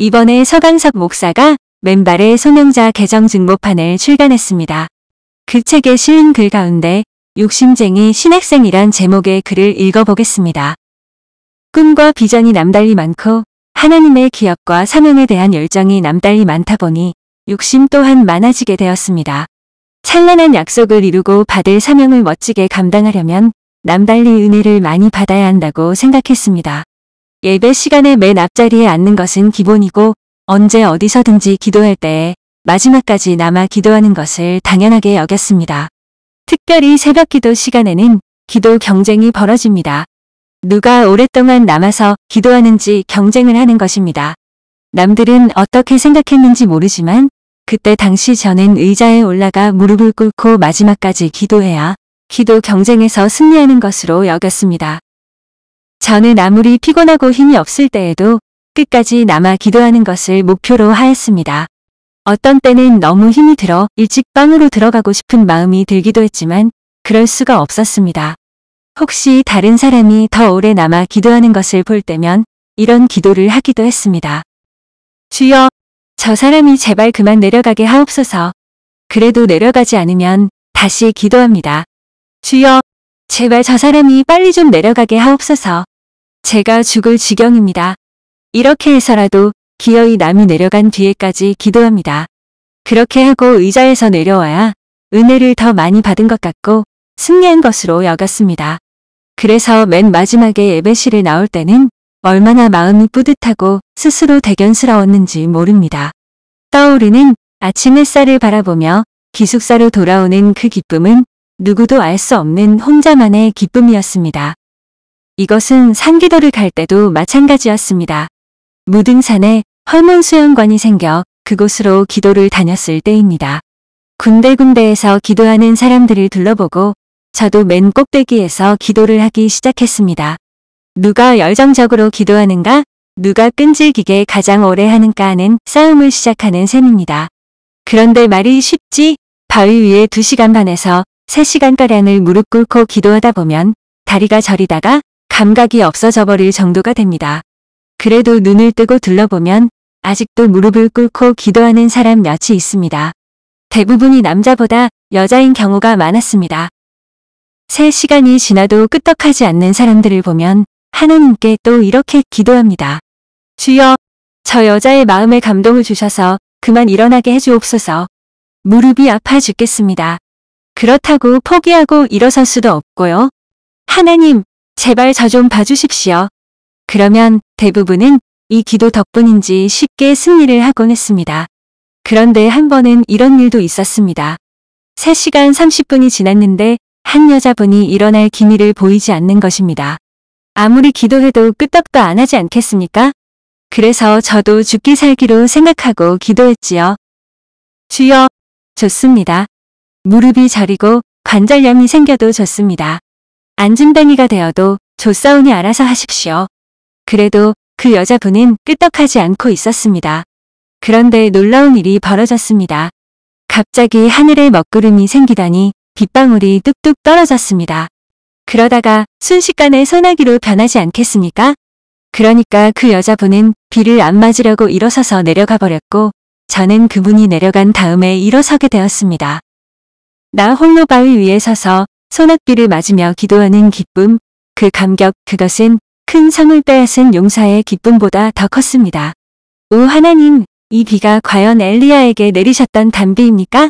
이번에 서강석 목사가 맨발의 소명자 개정 증보판을 출간했습니다. 그 책에 실린 글 가운데 욕심쟁이 신학생이란 제목의 글을 읽어보겠습니다. 꿈과 비전이 남달리 많고 하나님의 기업과 사명에 대한 열정이 남달리 많다 보니 욕심 또한 많아지게 되었습니다. 찬란한 약속을 이루고 받을 사명을 멋지게 감당하려면 남달리 은혜를 많이 받아야 한다고 생각했습니다. 예배 시간에 맨 앞자리에 앉는 것은 기본이고 언제 어디서든지 기도할 때에 마지막까지 남아 기도하는 것을 당연하게 여겼습니다. 특별히 새벽기도 시간에는 기도 경쟁이 벌어집니다. 누가 오랫동안 남아서 기도하는지 경쟁을 하는 것입니다. 남들은 어떻게 생각했는지 모르지만 그때 당시 저는 의자에 올라가 무릎을 꿇고 마지막까지 기도해야 기도 경쟁에서 승리하는 것으로 여겼습니다. 저는 아무리 피곤하고 힘이 없을 때에도 끝까지 남아 기도하는 것을 목표로 하였습니다. 어떤 때는 너무 힘이 들어 일찍 방으로 들어가고 싶은 마음이 들기도 했지만 그럴 수가 없었습니다. 혹시 다른 사람이 더 오래 남아 기도하는 것을 볼 때면 이런 기도를 하기도 했습니다. 주여, 저 사람이 제발 그만 내려가게 하옵소서. 그래도 내려가지 않으면 다시 기도합니다. 주여, 제발 저 사람이 빨리 좀 내려가게 하옵소서. 제가 죽을 지경입니다. 이렇게 해서라도 기어이 남이 내려간 뒤에까지 기도합니다. 그렇게 하고 의자에서 내려와야 은혜를 더 많이 받은 것 같고 승리한 것으로 여겼습니다. 그래서 맨 마지막에 예배실에 나올 때는 얼마나 마음이 뿌듯하고 스스로 대견스러웠는지 모릅니다. 떠오르는 아침 햇살을 바라보며 기숙사로 돌아오는 그 기쁨은 누구도 알 수 없는 혼자만의 기쁨이었습니다. 이것은 산기도를 갈 때도 마찬가지였습니다. 무등산에 헐몬 수영관이 생겨 그곳으로 기도를 다녔을 때입니다. 군데군데에서 기도하는 사람들을 둘러보고 저도 맨 꼭대기에서 기도를 하기 시작했습니다. 누가 열정적으로 기도하는가, 누가 끈질기게 가장 오래 하는가 하는 싸움을 시작하는 셈입니다. 그런데 말이 쉽지, 바위 위에 2시간 반에서 3시간가량을 무릎 꿇고 기도하다 보면 다리가 저리다가 감각이 없어져 버릴 정도가 됩니다. 그래도 눈을 뜨고 둘러보면 아직도 무릎을 꿇고 기도하는 사람 몇이 있습니다. 대부분이 남자보다 여자인 경우가 많았습니다. 3시간이 지나도 끄떡하지 않는 사람들을 보면 하나님께 또 이렇게 기도합니다. 주여, 저 여자의 마음에 감동을 주셔서 그만 일어나게 해주옵소서. 무릎이 아파 죽겠습니다. 그렇다고 포기하고 일어설 수도 없고요. 하나님, 제발 저 좀 봐주십시오. 그러면 대부분은 이 기도 덕분인지 쉽게 승리를 하곤 했습니다. 그런데 한 번은 이런 일도 있었습니다. 3시간 30분이 지났는데 한 여자분이 일어날 기미를 보이지 않는 것입니다. 아무리 기도해도 끄떡도 안 하지 않겠습니까? 그래서 저도 죽기 살기로 생각하고 기도했지요. 주여, 좋습니다. 무릎이 저리고 관절염이 생겨도 좋습니다. 안진뱅이가 되어도 좋사오니 알아서 하십시오. 그래도 그 여자분은 끄떡하지 않고 있었습니다. 그런데 놀라운 일이 벌어졌습니다. 갑자기 하늘에 먹구름이 생기더니 빗방울이 뚝뚝 떨어졌습니다. 그러다가 순식간에 소나기로 변하지 않겠습니까? 그러니까 그 여자분은 비를 안 맞으려고 일어서서 내려가 버렸고 저는 그분이 내려간 다음에 일어서게 되었습니다. 나 홀로 바위 위에 서서 소낙비를 맞으며 기도하는 기쁨, 그 감격, 그것은 큰 성을 빼앗은 용사의 기쁨보다 더 컸습니다. 오 하나님, 이 비가 과연 엘리야에게 내리셨던 단비입니까?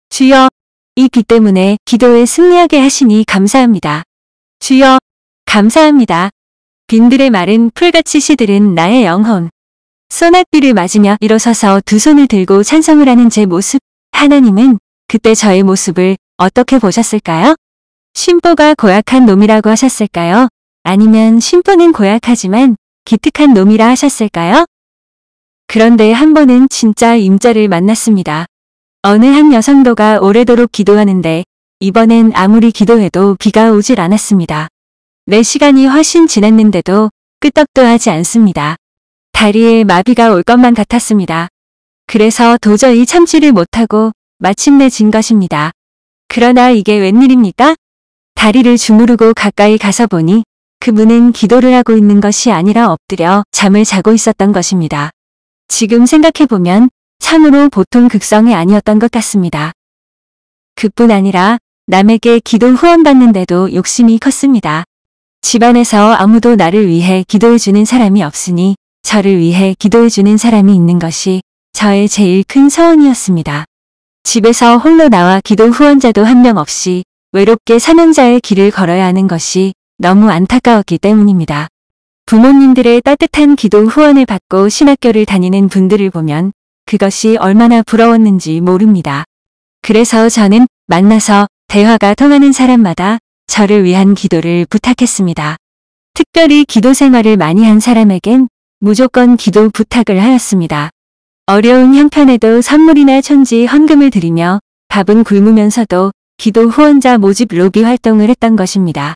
주여, 이 비 때문에 기도에 승리하게 하시니 감사합니다. 주여, 감사합니다. 빈들의 마른 풀같이 시들은 나의 영혼. 소낙비를 맞으며 일어서서 두 손을 들고 찬송을 하는 제 모습, 하나님은 그때 저의 모습을 어떻게 보셨을까요? 심보가 고약한 놈이라고 하셨을까요? 아니면 심보는 고약하지만 기특한 놈이라 하셨을까요? 그런데 한 번은 진짜 임자를 만났습니다. 어느 한 여성도가 오래도록 기도하는데 이번엔 아무리 기도해도 비가 오질 않았습니다. 4시간이 훨씬 지났는데도 끄떡도 하지 않습니다. 다리에 마비가 올 것만 같았습니다. 그래서 도저히 참지를 못하고 마침내 진 것입니다. 그러나 이게 웬일입니까? 다리를 주무르고 가까이 가서 보니 그분은 기도를 하고 있는 것이 아니라 엎드려 잠을 자고 있었던 것입니다. 지금 생각해보면 참으로 보통 극성이 아니었던 것 같습니다. 그뿐 아니라 남에게 기도 후원받는데도 욕심이 컸습니다. 집안에서 아무도 나를 위해 기도해주는 사람이 없으니 저를 위해 기도해주는 사람이 있는 것이 저의 제일 큰 소원이었습니다. 집에서 홀로 나와 기도 후원자도 한 명 없이 외롭게 사명자의 길을 걸어야 하는 것이 너무 안타까웠기 때문입니다. 부모님들의 따뜻한 기도 후원을 받고 신학교를 다니는 분들을 보면 그것이 얼마나 부러웠는지 모릅니다. 그래서 저는 만나서 대화가 통하는 사람마다 저를 위한 기도를 부탁했습니다. 특별히 기도 생활을 많이 한 사람에겐 무조건 기도 부탁을 하였습니다. 어려운 형편에도 선물이나 촌지 헌금을 드리며 밥은 굶으면서도 기도 후원자 모집 로비 활동을 했던 것입니다.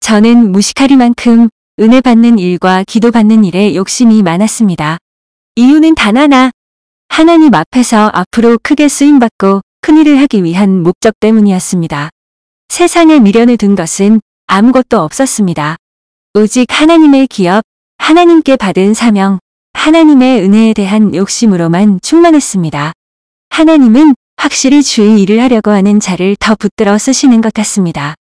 저는 무식하리만큼 은혜 받는 일과 기도 받는 일에 욕심이 많았습니다. 이유는 단 하나, 하나님 앞에서 앞으로 크게 쓰임받고 큰일을 하기 위한 목적 때문이었습니다. 세상에 미련을 둔 것은 아무것도 없었습니다. 오직 하나님의 기업, 하나님께 받은 사명, 하나님의 은혜에 대한 욕심으로만 충만했습니다. 하나님은 확실히 주의 일을 하려고 하는 자를 더 붙들어 쓰시는 것 같습니다.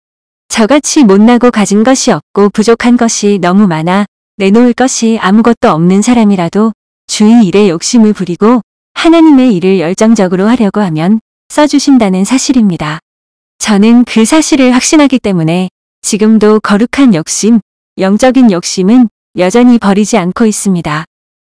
저같이 못나고 가진 것이 없고 부족한 것이 너무 많아 내놓을 것이 아무것도 없는 사람이라도 주의 일에 욕심을 부리고 하나님의 일을 열정적으로 하려고 하면 써주신다는 사실입니다. 저는 그 사실을 확신하기 때문에 지금도 거룩한 욕심, 영적인 욕심은 여전히 버리지 않고 있습니다.